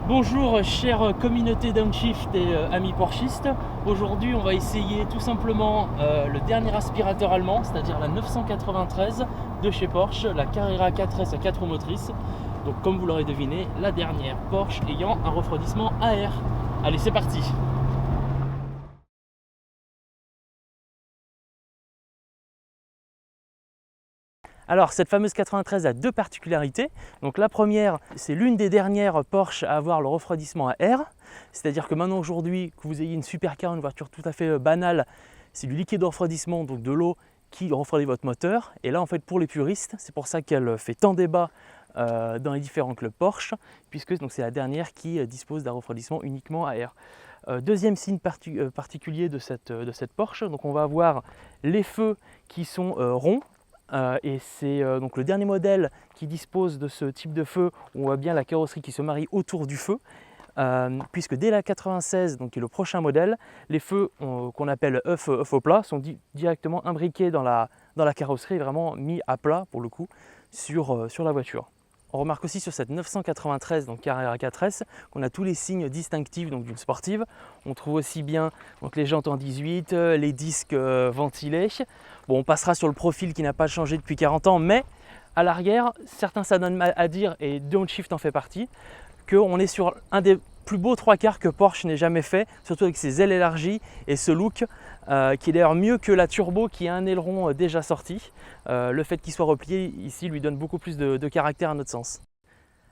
Bonjour chère communauté downshift et amis porchistes. Aujourd'hui on va essayer tout simplement le dernier aspirateur allemand, c'est-à-dire la 993 de chez Porsche, la Carrera 4S à 4 roues motrices. Donc comme vous l'aurez deviné, la dernière Porsche ayant un refroidissement à air. Allez, c'est parti. Alors cette fameuse 93 a deux particularités. Donc la première, c'est l'une des dernières Porsche à avoir le refroidissement à air. C'est-à-dire que maintenant aujourd'hui, que vous ayez une supercar, une voiture tout à fait banale, c'est du liquide de refroidissement, donc de l'eau qui refroidit votre moteur. Et là en fait pour les puristes, c'est pour ça qu'elle fait tant débat dans les différents clubs Porsche, puisque c'est la dernière qui dispose d'un refroidissement uniquement à air. Deuxième signe particulier de cette Porsche, donc on va avoir les feux qui sont ronds. Et c'est donc le dernier modèle qui dispose de ce type de feu où on voit bien la carrosserie qui se marie autour du feu, puisque dès la 96, donc qui est le prochain modèle, les feux qu'on appelle œufs au plat sont directement imbriqués dans la carrosserie, vraiment mis à plat pour le coup sur la voiture. On remarque aussi sur cette 993, donc Carrera 4S, qu'on a tous les signes distinctifs d'une sportive. On trouve aussi bien donc, les jantes en 18, les disques ventilés. Bon, on passera sur le profil qui n'a pas changé depuis 40 ans, mais à l'arrière, certains s'adonnent à dire, et Downshift en fait partie, qu'on est sur un des plus beaux trois quarts que Porsche n'ait jamais fait, surtout avec ses ailes élargies et ce look qui est d'ailleurs mieux que la turbo qui a un aileron déjà sorti. Le fait qu'il soit replié ici lui donne beaucoup plus de caractère à notre sens.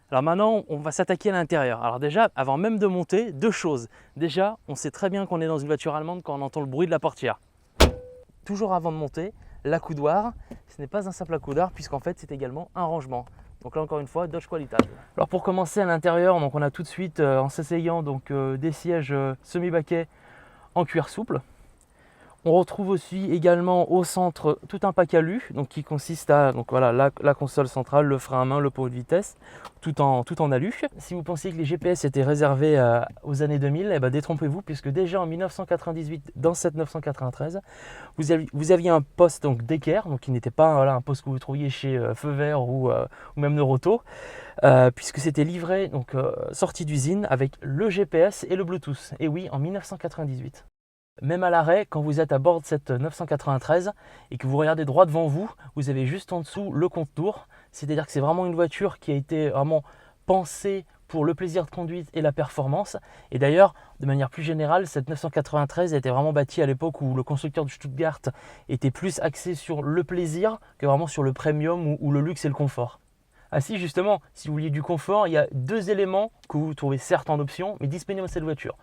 Alors maintenant, on va s'attaquer à l'intérieur. Alors déjà, avant même de monter, deux choses. Déjà, on sait très bien qu'on est dans une voiture allemande quand on entend le bruit de la portière. Toujours avant de monter, l'accoudoir, ce n'est pas un simple accoudoir puisqu'en fait c'est également un rangement. Donc là encore une fois, Dodge Qualitat. Alors pour commencer à l'intérieur, donc on a tout de suite en s'asseyant des sièges semi-baquets en cuir souple. On retrouve aussi également au centre tout un pack alu, donc qui consiste à la console centrale, le frein à main, le pot de vitesse, tout en alu. Si vous pensiez que les GPS étaient réservés aux années 2000, détrompez-vous, puisque déjà en 1998, dans cette 993, vous aviez un poste d'équerre, donc qui n'était pas un poste que vous trouviez chez Feu Vert ou même Neuroto, puisque c'était livré, sorti d'usine avec le GPS et le Bluetooth. Et oui, en 1998. Même à l'arrêt, quand vous êtes à bord de cette 993 et que vous regardez droit devant vous, vous avez juste en dessous le compte-tours. C'est-à-dire que c'est vraiment une voiture qui a été vraiment pensée pour le plaisir de conduite et la performance. Et d'ailleurs, de manière plus générale, cette 993 a été vraiment bâtie à l'époque où le constructeur de Stuttgart était plus axé sur le plaisir que vraiment sur le premium ou le luxe et le confort. Ah si, justement, si vous vouliez du confort, il y a deux éléments que vous trouvez certes en option, mais disponibles dans cette voiture.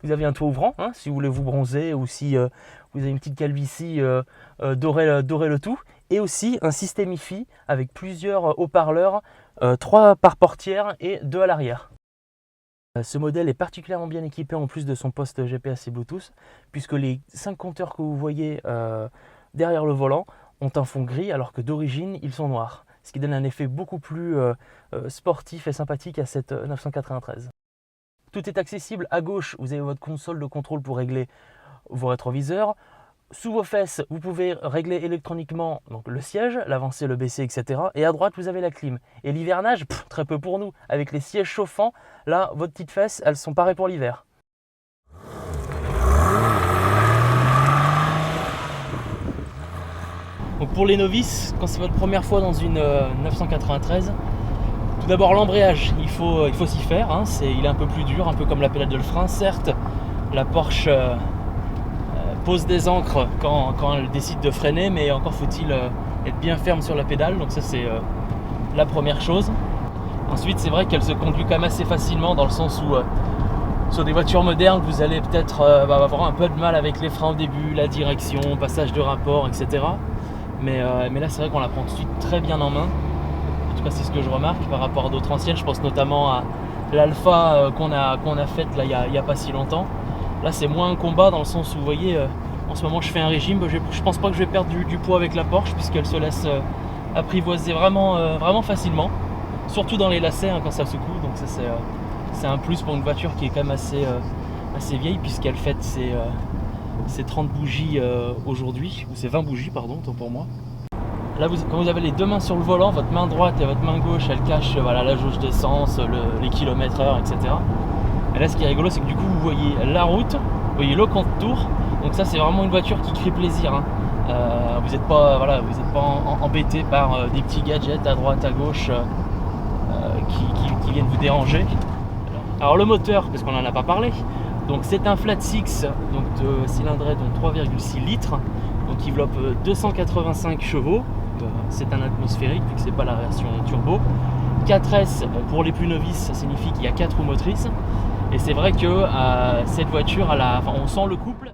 Vous avez un toit ouvrant, si vous voulez vous bronzer ou si vous avez une petite calvitie, dorez le tout. Et aussi un système hi-fi avec plusieurs haut-parleurs, 3 par portière et 2 à l'arrière. Ce modèle est particulièrement bien équipé en plus de son poste GPS et Bluetooth, puisque les 5 compteurs que vous voyez derrière le volant ont un fond gris alors que d'origine ils sont noirs. Ce qui donne un effet beaucoup plus sportif et sympathique à cette 993. Tout est accessible. À gauche, vous avez votre console de contrôle pour régler vos rétroviseurs. Sous vos fesses, vous pouvez régler électroniquement le siège, l'avancée, le baisser, etc. Et à droite, vous avez la clim. Et l'hivernage, très peu pour nous. Avec les sièges chauffants, là, vos petites fesses, elles sont parées pour l'hiver. Donc pour les novices, quand c'est votre première fois dans une 993, tout d'abord l'embrayage, il faut s'y faire, il est un peu plus dur, un peu comme la pédale de frein. Certes, la Porsche pose des ancres quand elle décide de freiner, mais encore faut-il être bien ferme sur la pédale, donc ça c'est la première chose. Ensuite c'est vrai qu'elle se conduit quand même assez facilement dans le sens où sur des voitures modernes vous allez peut-être avoir un peu de mal avec les freins au début, la direction, passage de rapport, etc. Mais là c'est vrai qu'on la prend tout de suite très bien en main. En tout cas, c'est ce que je remarque par rapport à d'autres anciennes. Je pense notamment à l'Alpha qu'on a faite là il y a pas si longtemps. Là, c'est moins un combat dans le sens où, vous voyez, en ce moment, je fais un régime. Je pense pas que je vais perdre du poids avec la Porsche puisqu'elle se laisse apprivoiser vraiment facilement. Surtout dans les lacets quand ça secoue. Donc ça, c'est un plus pour une voiture qui est quand même assez vieille puisqu'elle fête ses 30 bougies aujourd'hui. Ou ses 20 bougies, pardon, tant pour moi. Là, quand vous avez les deux mains sur le volant, votre main droite et votre main gauche, elle cache voilà, la jauge d'essence, les kilomètres heure, etc. Et là, ce qui est rigolo, c'est que du coup, vous voyez la route, vous voyez le contour. Donc ça, c'est vraiment une voiture qui fait plaisir, hein. Vous n'êtes pas, voilà, embêté par des petits gadgets à droite, à gauche qui viennent vous déranger. Alors le moteur, parce qu'on n'en a pas parlé, donc c'est un flat six, donc de cylindrée, donc 3,6 litres, donc qui développe 285 chevaux. C'est un atmosphérique vu que c'est pas la version turbo. 4S, bon, pour les plus novices, ça signifie qu'il y a 4 roues motrices. Et c'est vrai que cette voiture, on sent le couple.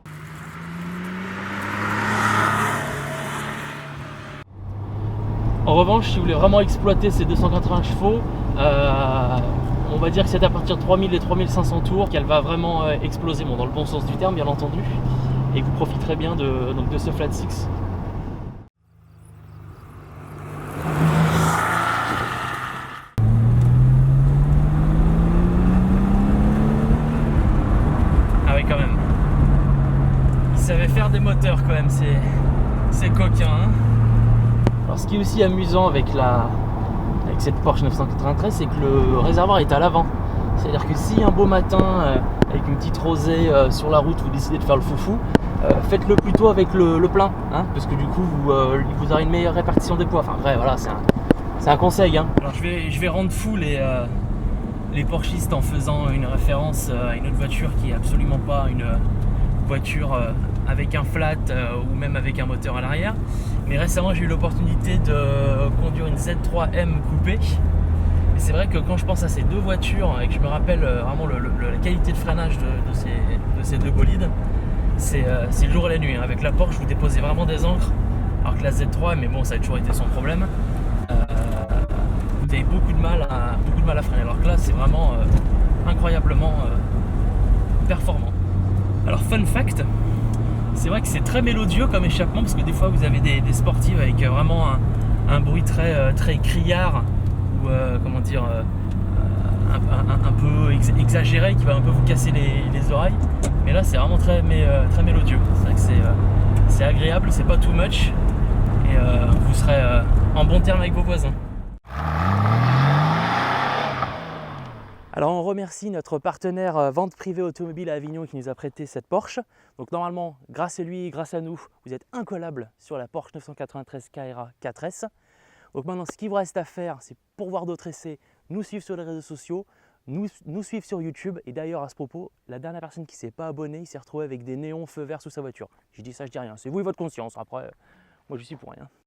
En revanche, si vous voulez vraiment exploiter ces 280 chevaux, on va dire que c'est à partir de 3000 et 3500 tours qu'elle va vraiment exploser, bon, dans le bon sens du terme bien entendu, et vous profiterez bien de ce flat six. Ah oui, quand même. Il savait faire des moteurs quand même, c'est coquin, hein. Alors ce qui est aussi amusant avec cette Porsche 993, c'est que le réservoir est à l'avant. C'est-à-dire que si un beau matin, avec une petite rosée sur la route, vous décidez de faire le foufou, faites-le plutôt avec le plein, hein, parce que du coup vous aurez une meilleure répartition des poids. Enfin bref, voilà, c'est un conseil, hein. Alors je vais rendre fou les Porschistes en faisant une référence à une autre voiture qui est absolument pas une voiture avec un flat ou même avec un moteur à l'arrière. Mais récemment j'ai eu l'opportunité de conduire une Z3M coupée. Et c'est vrai que quand je pense à ces deux voitures et que je me rappelle vraiment la qualité de freinage de ces deux bolides, c'est le jour et la nuit, hein. Avec la Porsche, vous déposez vraiment des encres, alors que la Z3, mais bon, ça a toujours été son problème, vous avez beaucoup de mal à freiner. Alors que là, c'est vraiment incroyablement performant. Alors, fun fact, c'est vrai que c'est très mélodieux comme échappement, parce que des fois, vous avez des sportives avec vraiment un bruit très criard, ou comment dire, un peu exagéré, qui va un peu vous casser les oreilles. Mais là, c'est vraiment très mélodieux. C'est vrai que c'est agréable, c'est pas too much, et vous serez en bon terme avec vos voisins. Alors on remercie notre partenaire Vente Privée Automobile à Avignon qui nous a prêté cette Porsche. Donc normalement, grâce à lui, grâce à nous, vous êtes incollable sur la Porsche 993 Carrera 4S. Donc maintenant, ce qu'il vous reste à faire, c'est pour voir d'autres essais, nous suivre sur les réseaux sociaux, nous suivre sur YouTube. Et d'ailleurs, à ce propos, la dernière personne qui ne s'est pas abonnée, il s'est retrouvé avec des néons feux verts sous sa voiture. Je dis ça, je dis rien. C'est vous et votre conscience. Après, moi je suis pour rien.